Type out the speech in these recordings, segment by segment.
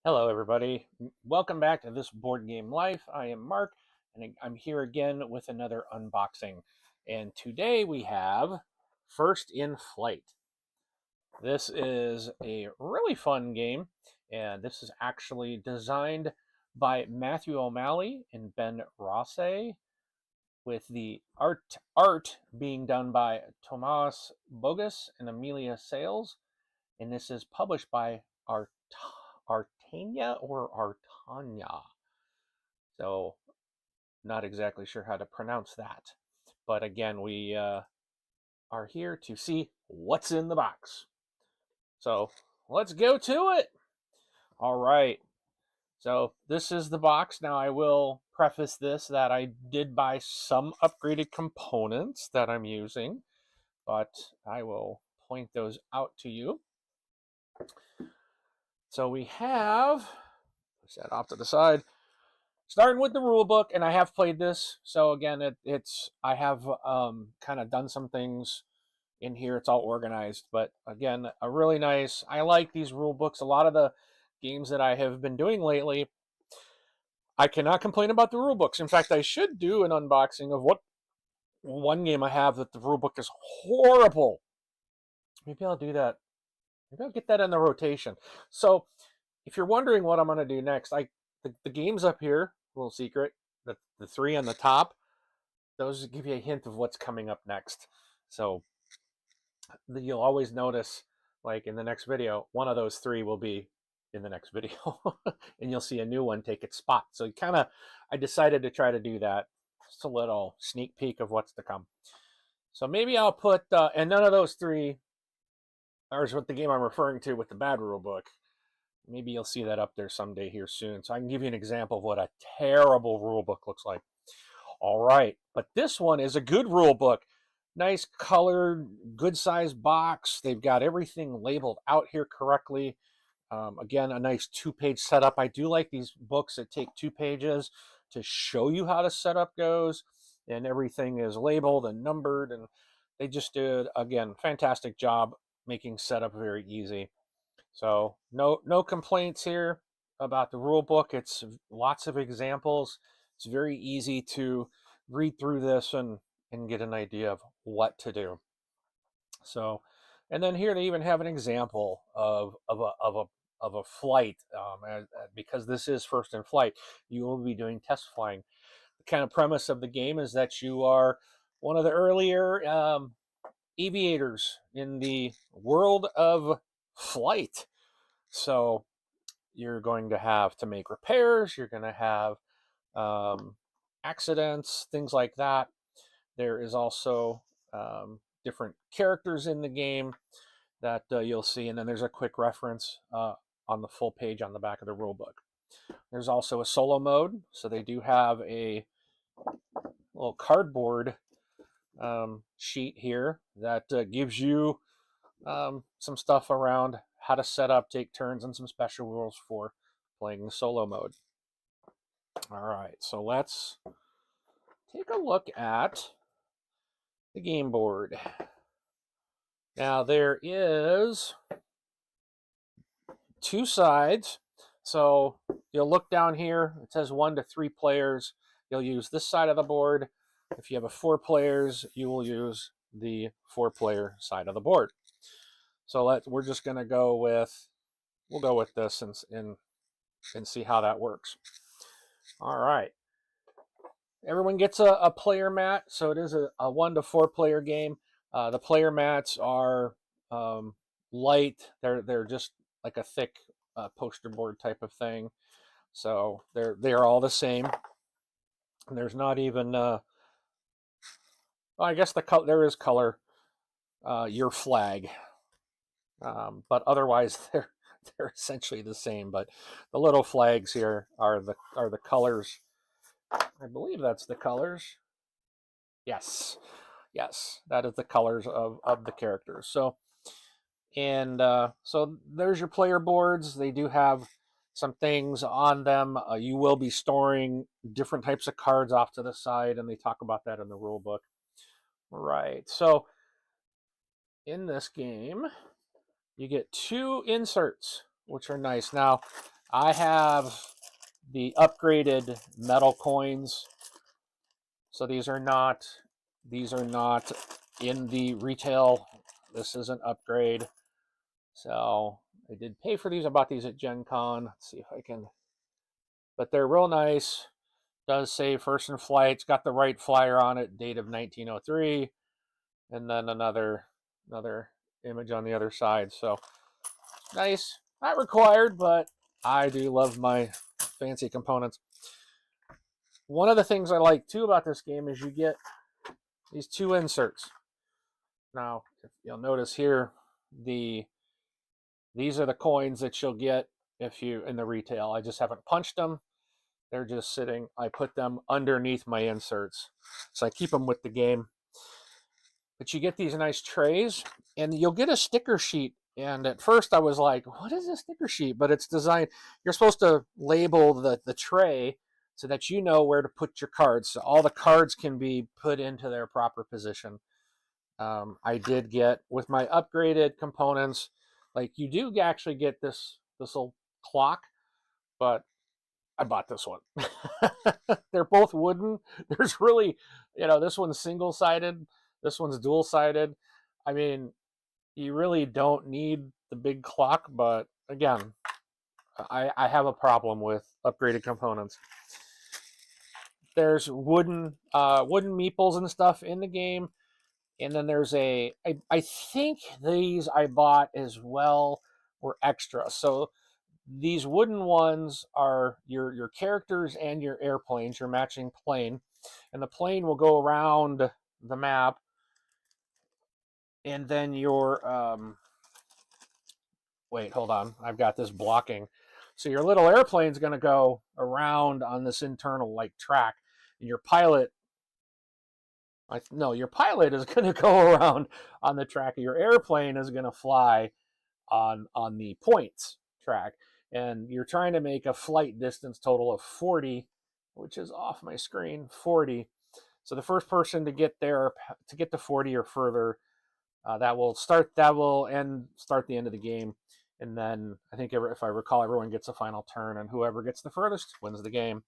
Hello, everybody. Welcome back to This Board Game Life. I am Mark, and I'm here again with another unboxing. And today we have First in Flight. This is a really fun game, and this is actually designed by Matthew O'Malley and Ben Rosse, with the art being done by Tomas Bogus and Amelia Sales. And this is published by Artania or Artania. So, not exactly sure how to pronounce that. But again, we are here to see what's in the box. So, let's go to it. All right. So, this is the box. Now, I will preface this that I did buy some upgraded components that I'm using, but I will point those out to you. So we have, push that off to the side, starting with the rule book, and I have played this. So again, I have kind of done some things in here. It's all organized, but again, a really nice. I like these rule books. A lot of the games that I have been doing lately, I cannot complain about the rule books. In fact, I should do an unboxing of what one game I have that the rule book is horrible. Maybe I'll do that. Maybe I'll get that in the rotation. So if you're wondering what I'm going to do next, the games up here, little secret, the three on the top, those give you a hint of what's coming up next. So you'll always notice, like in the next video, one of those three will be in the next video, and you'll see a new one take its spot. So I decided to try to do that. Just a little sneak peek of what's to come. So maybe I'll put, and none of those three are what the game I'm referring to with the bad rule book. Maybe you'll see that up there someday here soon. So I can give you an example of what a terrible rule book looks like. All right, but this one is a good rule book. Nice colored, good sized box. They've got everything labeled out here correctly. Again, a nice 2-page setup. I do like these books that take 2 pages to show you how the setup goes, and everything is labeled and numbered, and they just did, again, fantastic job making setup very easy. So no complaints here about the rule book. It's lots of examples. It's very easy to read through this and get an idea of what to do. So, and then here they even have an example of a flight, because this is First in Flight. You will be doing test flying. The kind of premise of the game is that you are one of the earlier aviators in the world of flight. So you're going to have to make repairs. You're going to have accidents, things like that. There is also different characters in the game that you'll see, and then there's a quick reference on the full page on the back of the rule book. There's also a solo mode, so they do have a little cardboard sheet here that gives you some stuff around how to set up, take turns, and some special rules for playing the solo mode. All right, so let's take a look at the game board. Now there is 2 sides. So you'll look down here, it says 1 to 3 players. You'll use this side of the board. If you have a 4 players, you will use the 4-player side of the board. So we're just going to go with, we'll go with this and see how that works. All right. Everyone gets a player mat, so it is a 1 to 4 player game. The player mats are light. They're just like a thick poster board type of thing. So they're all the same. And there's not even well, I guess there is color, your flag, but otherwise they're essentially the same. But the little flags here are the colors. I believe that's the colors. Yes, that is the colors of the characters. So, and so there's your player boards. They do have some things on them. You will be storing different types of cards off to the side, and they talk about that in the rule book. Right. So in this game, you get 2 inserts, which are nice. Now, I have the upgraded metal coins. So these are not in the retail. This is an upgrade. So I did pay for these. I bought these at Gen Con. Let's see if I can. But they're real nice. Does say First in Flight. It's got the right flyer on it, date of 1903, and then another image on the other side. So nice. Not required, but I do love my fancy components. One of the things I like too about this game is you get these two inserts. Now, if you'll notice here, these are the coins that you'll get if you in the retail. I just haven't punched them. They're just sitting. I put them underneath my inserts. So I keep them with the game. But you get these nice trays, and you'll get a sticker sheet. And at first I was like, what is a sticker sheet? But it's designed, you're supposed to label the tray so that you know where to put your cards. So all the cards can be put into their proper position. I did get, with my upgraded components, like you do actually get this little clock, but I bought this one. They're both wooden. There's really, this one's single-sided. This one's dual-sided. I mean, you really don't need the big clock, but again, I have a problem with upgraded components. There's wooden meeples and stuff in the game. And then there's I think these I bought as well were extra. So these wooden ones are your characters and your airplanes, your matching plane. And the plane will go around the map. And then wait, hold on. I've got this blocking. So your little airplane's going to go around on this internal track. And your pilot your pilot is going to go around on the track. Your airplane is going to fly on the points track. And you're trying to make a flight distance total of 40, which is off my screen, 40. So the first person to get there, to get to 40 or further, that will start the end of the game. And then I think, if I recall, everyone gets a final turn, and whoever gets the furthest wins the game.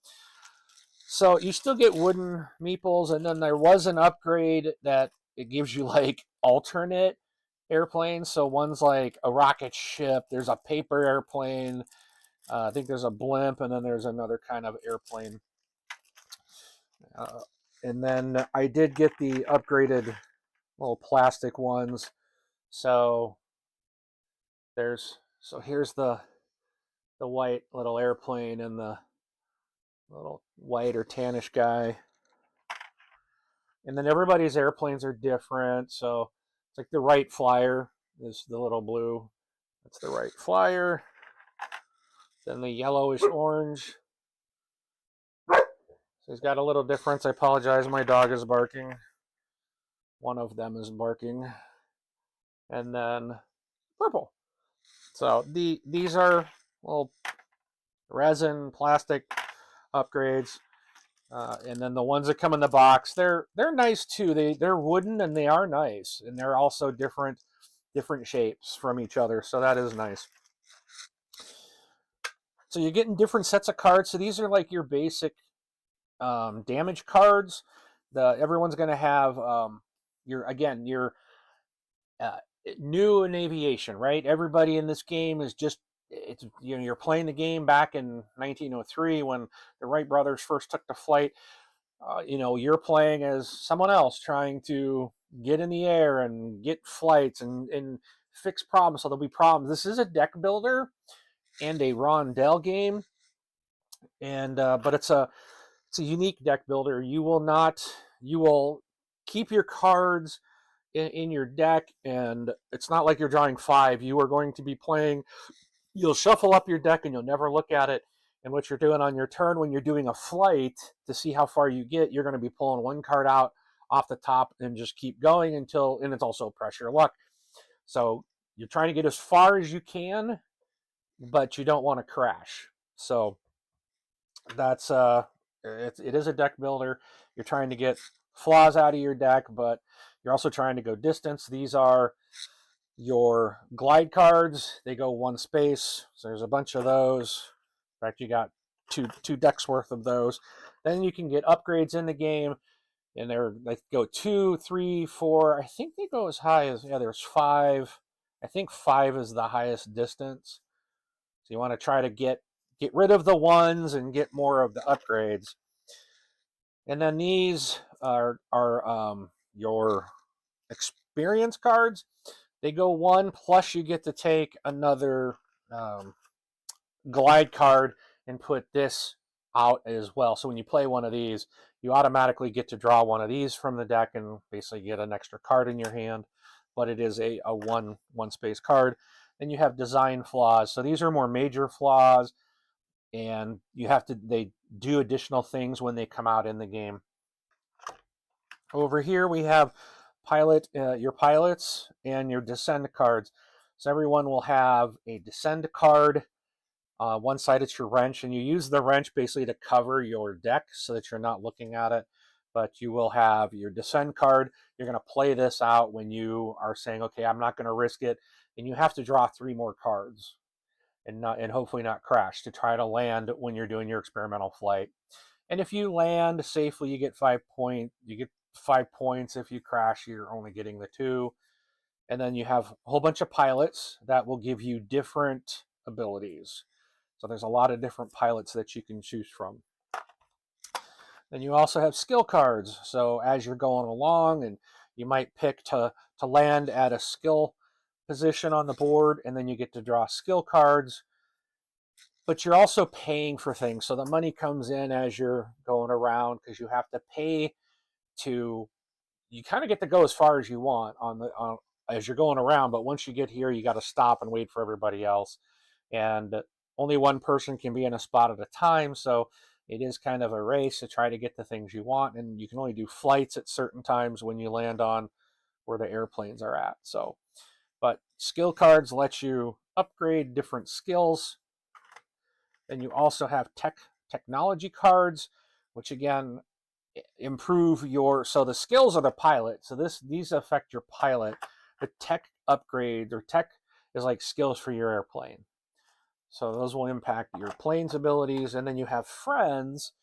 So you still get wooden meeples, and then there was an upgrade that it gives you alternate airplanes. So one's like a rocket ship, there's a paper airplane, I think there's a blimp, and then there's another kind of airplane. And then I did get the upgraded little plastic ones. So here's the white little airplane and the little white or tannish guy. And then everybody's airplanes are different. So it's like the Wright Flyer is the little blue. That's the Wright Flyer. Then the yellowish orange. So he's got a little difference. I apologize, my dog is barking. One of them is barking. And then purple. So these are little resin, plastic upgrades. And then the ones that come in the box, they're nice too. They're wooden and they are nice, and they're also different shapes from each other. So that is nice. So you're getting different sets of cards. So these are like your basic damage cards. Everyone's going to have your new in aviation, right? Everybody in this game is just, you're playing the game back in 1903 when the Wright brothers first took to flight. You're playing as someone else trying to get in the air and get flights and fix problems. So there'll be problems. This is a deck builder and a rondel game, and but it's a unique deck builder. You will keep your cards in your deck, and it's not like you're drawing 5. You are going to be playing. You'll shuffle up your deck and you'll never look at it. And what you're doing on your turn when you're doing a flight to see how far you get, you're going to be pulling one card out off the top and just keep going and it's also press your luck. So you're trying to get as far as you can, but you don't want to crash. So that's it is a deck builder. You're trying to get flaws out of your deck, but you're also trying to go distance. These are your glide cards. They go one space. So there's a bunch of those. In fact, you got two decks worth of those. Then you can get upgrades in the game, and they go 2, 3, 4. I think they go as high as, yeah, there's 5. I think 5 is the highest distance. So you want to try to get rid of the ones and get more of the upgrades. And then these are your experience cards. They go 1, plus you get to take another glide card and put this out as well. So when you play one of these, you automatically get to draw one of these from the deck and basically get an extra card in your hand. But it is a one space card. Then you have design flaws. So these are more major flaws, and they do additional things when they come out in the game. Over here we have your pilots and your descend cards. So everyone will have a descend card. One side it's your wrench, and you use the wrench basically to cover your deck so that you're not looking at it. But you will have your descend card. You're going to play this out when you are saying, okay, I'm not going to risk it. And you have to draw 3 more cards and hopefully not crash to try to land when you're doing your experimental flight. And if you land safely, you get 5 points. You get 5 points. If you crash, you're only getting the 2. And then you have a whole bunch of pilots that will give you different abilities. So there's a lot of different pilots that you can choose from. Then you also have skill cards. So as you're going along, and you might pick to land at a skill position on the board, and then you get to draw skill cards. But you're also paying for things. So the money comes in as you're going around, because you have to pay to, you kind of get to go as far as you want as you're going around. But once you get here, you got to stop and wait for everybody else. And only one person can be in a spot at a time. So it is kind of a race to try to get the things you want. And you can only do flights at certain times when you land on where the airplanes are at. So, but skill cards let you upgrade different skills. Then you also have technology cards, which again improve so the skills are the pilot. So these affect your pilot. The tech upgrade or tech is like skills for your airplane. So those will impact your plane's abilities. And then you have friends,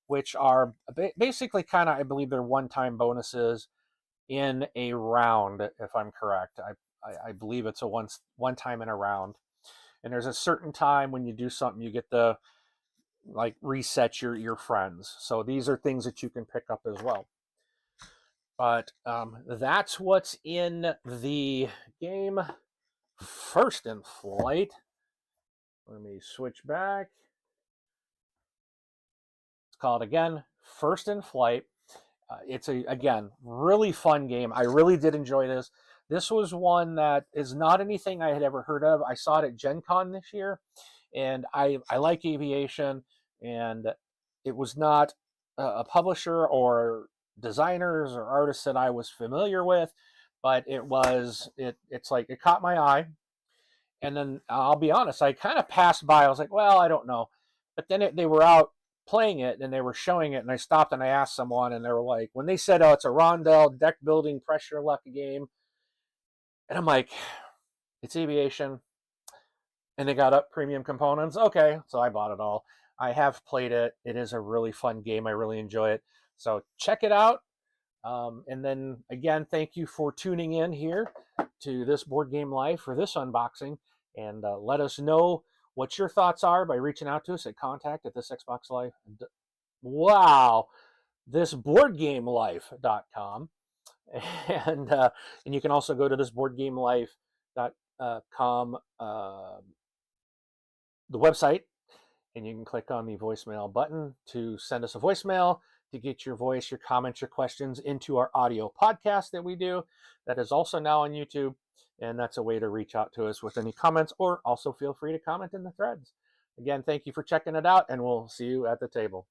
which are basically kind of, I believe they're one-time bonuses in a round, if I'm correct. I believe it's a one time in a round. And there's a certain time when you do something, you get to like reset your friends. So these are things that you can pick up as well. But that's what's in the game First in Flight. Let me switch back. It's called, again, First in Flight. It's again, really fun game. I really did enjoy this. This was one that is not anything I had ever heard of. I saw it at Gen Con this year, and I like aviation, and it was not a publisher or designers or artists that I was familiar with, but it's like it caught my eye. And then I'll be honest, I kind of passed by. I was like, well, I don't know. But then they were out playing it and they were showing it, and I stopped and I asked someone, and they were like, when they said, oh, it's a rondel deck building pressure luck game, and I'm like, it's aviation, and they got up premium components. Okay, so I bought it all. I have played it. It is a really fun game. I really enjoy it. So check it out. And then again, thank you for tuning in here to this Board Game Life for this unboxing. And let us know what your thoughts are by reaching out to us at contact@thisxboxlife. Wow, thisboardgamelife.com. And you can also go to thisboardgamelife.com, the website, and you can click on the voicemail button to send us a voicemail, to get your voice, your comments, your questions into our audio podcast that we do. That is also now on YouTube, and that's a way to reach out to us with any comments, or also feel free to comment in the threads. Again, thank you for checking it out, and we'll see you at the table.